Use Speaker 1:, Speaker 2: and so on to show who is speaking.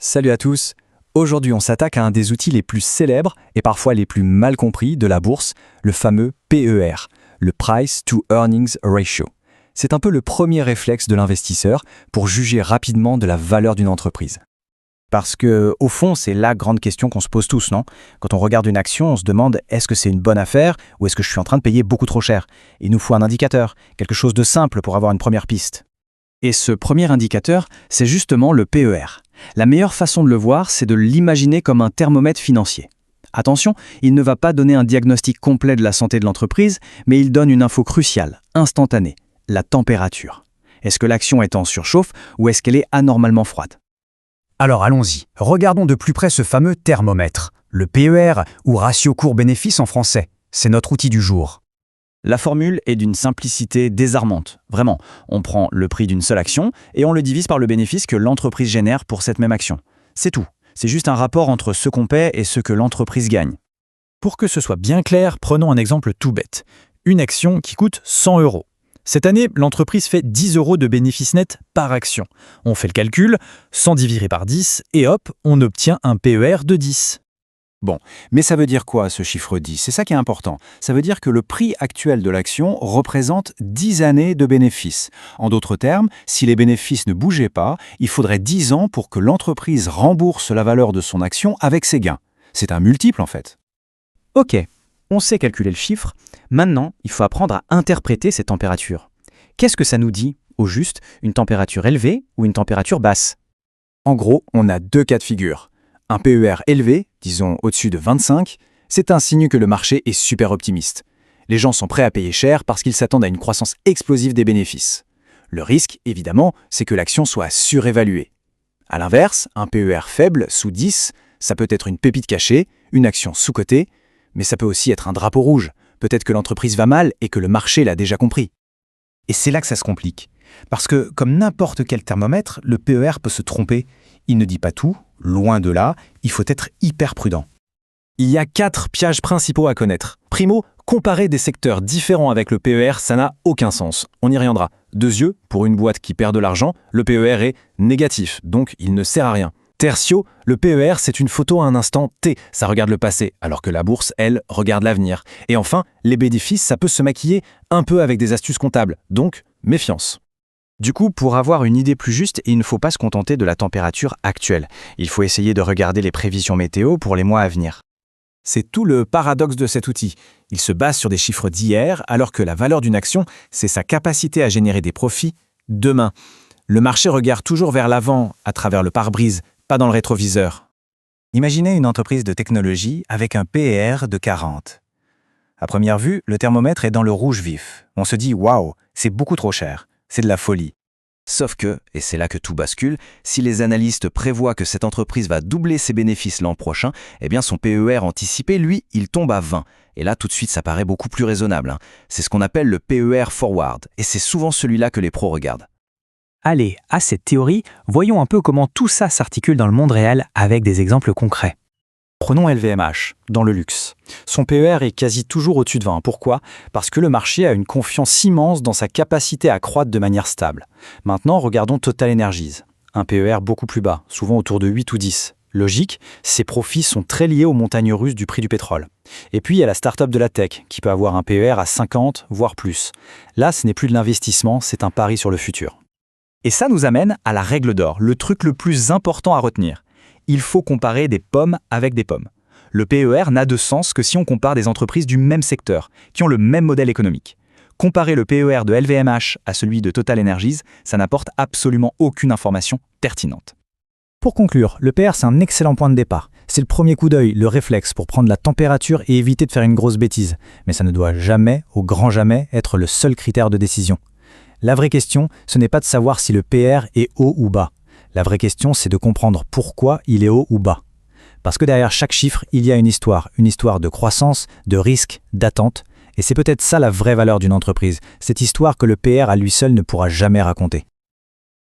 Speaker 1: Salut à tous. Aujourd'hui, on s'attaque à un des outils les plus célèbres et parfois les plus mal compris de la bourse, le fameux PER, le Price to Earnings Ratio. C'est un peu le premier réflexe de l'investisseur pour juger rapidement de la valeur d'une entreprise.
Speaker 2: Parce que, au fond, c'est la grande question qu'on se pose tous, non? Quand on regarde une action, on se demande est-ce que c'est une bonne affaire ou est-ce que je suis en train de payer beaucoup trop cher? Il nous faut un indicateur, quelque chose de simple pour avoir une première piste.
Speaker 1: Et ce premier indicateur, c'est justement le PER. La meilleure façon de le voir, c'est de l'imaginer comme un thermomètre financier. Attention, il ne va pas donner un diagnostic complet de la santé de l'entreprise, mais il donne une info cruciale, instantanée, la température. Est-ce que l'action est en surchauffe ou est-ce qu'elle est anormalement froide?
Speaker 2: Alors allons-y, regardons de plus près ce fameux thermomètre, le PER ou ratio cours-bénéfice en français. C'est notre outil du jour.
Speaker 3: La formule est d'une simplicité désarmante. Vraiment, on prend le prix d'une seule action et on le divise par le bénéfice que l'entreprise génère pour cette même action. C'est tout. C'est juste un rapport entre ce qu'on paie et ce que l'entreprise gagne.
Speaker 4: Pour que ce soit bien clair, prenons un exemple tout bête. Une action qui coûte 100 €. Cette année, l'entreprise fait 10 € de bénéfice net par action. On fait le calcul, 100 divisé par 10, et hop, on obtient un PER de 10.
Speaker 5: Bon, mais ça veut dire quoi ce chiffre 10? C'est ça qui est important. Ça veut dire que le prix actuel de l'action représente 10 années de bénéfices. En d'autres termes, si les bénéfices ne bougeaient pas, il faudrait 10 ans pour que l'entreprise rembourse la valeur de son action avec ses gains. C'est un multiple en fait.
Speaker 2: Ok, on sait calculer le chiffre. Maintenant, il faut apprendre à interpréter ces températures. Qu'est-ce que ça nous dit, au juste, une température élevée ou une température basse?
Speaker 5: En gros, on a deux cas de figure. Un PER élevé, disons au-dessus de 25, c'est un signe que le marché est super optimiste. Les gens sont prêts à payer cher parce qu'ils s'attendent à une croissance explosive des bénéfices. Le risque, évidemment, c'est que l'action soit surévaluée. A l'inverse, un PER faible, sous 10, ça peut être une pépite cachée, une action sous-cotée, mais ça peut aussi être un drapeau rouge. Peut-être que l'entreprise va mal et que le marché l'a déjà compris.
Speaker 2: Et c'est là que ça se complique. Parce que, comme n'importe quel thermomètre, le PER peut se tromper. Il ne dit pas tout, loin de là, il faut être hyper prudent.
Speaker 4: Il y a 4 pièges principaux à connaître. Primo, comparer des secteurs différents avec le PER, ça n'a aucun sens. On y reviendra. 2 yeux, pour une boîte qui perd de l'argent, le PER est négatif, donc il ne sert à rien. Tertio, le PER, c'est une photo à un instant T, ça regarde le passé, alors que la bourse, elle, regarde l'avenir. Et enfin, les bénéfices, ça peut se maquiller un peu avec des astuces comptables, donc méfiance.
Speaker 2: Du coup, pour avoir une idée plus juste, il ne faut pas se contenter de la température actuelle. Il faut essayer de regarder les prévisions météo pour les mois à venir.
Speaker 4: C'est tout le paradoxe de cet outil. Il se base sur des chiffres d'hier, alors que la valeur d'une action, c'est sa capacité à générer des profits demain. Le marché regarde toujours vers l'avant, à travers le pare-brise, pas dans le rétroviseur.
Speaker 2: Imaginez une entreprise de technologie avec un PER de 40. À première vue, le thermomètre est dans le rouge vif. On se dit « Waouh, c'est beaucoup trop cher, c'est de la folie ».
Speaker 3: Sauf que, et c'est là que tout bascule, si les analystes prévoient que cette entreprise va doubler ses bénéfices l'an prochain, eh bien son PER anticipé, lui, il tombe à 20. Et là, tout de suite, ça paraît beaucoup plus raisonnable. C'est ce qu'on appelle le PER forward, et c'est souvent celui-là que les pros regardent.
Speaker 2: Allez, à cette théorie, voyons un peu comment tout ça s'articule dans le monde réel avec des exemples concrets.
Speaker 4: Prenons LVMH, dans le luxe. Son PER est quasi toujours au-dessus de 20. Pourquoi? Parce que le marché a une confiance immense dans sa capacité à croître de manière stable. Maintenant, regardons Total Energies. Un PER beaucoup plus bas, souvent autour de 8 ou 10. Logique, ses profits sont très liés aux montagnes russes du prix du pétrole. Et puis, il y a la start-up de la tech, qui peut avoir un PER à 50, voire plus. Là, ce n'est plus de l'investissement, c'est un pari sur le futur.
Speaker 3: Et ça nous amène à la règle d'or, le truc le plus important à retenir. Il faut comparer des pommes avec des pommes. Le PER n'a de sens que si on compare des entreprises du même secteur, qui ont le même modèle économique. Comparer le PER de LVMH à celui de Total Energies, ça n'apporte absolument aucune information pertinente.
Speaker 2: Pour conclure, le PER, c'est un excellent point de départ. C'est le premier coup d'œil, le réflexe pour prendre la température et éviter de faire une grosse bêtise. Mais ça ne doit jamais, au grand jamais, être le seul critère de décision. La vraie question, ce n'est pas de savoir si le PER est haut ou bas. La vraie question, c'est de comprendre pourquoi il est haut ou bas. Parce que derrière chaque chiffre, il y a une histoire de croissance, de risque, d'attente. Et c'est peut-être ça la vraie valeur d'une entreprise, cette histoire que le PER à lui seul ne pourra jamais raconter.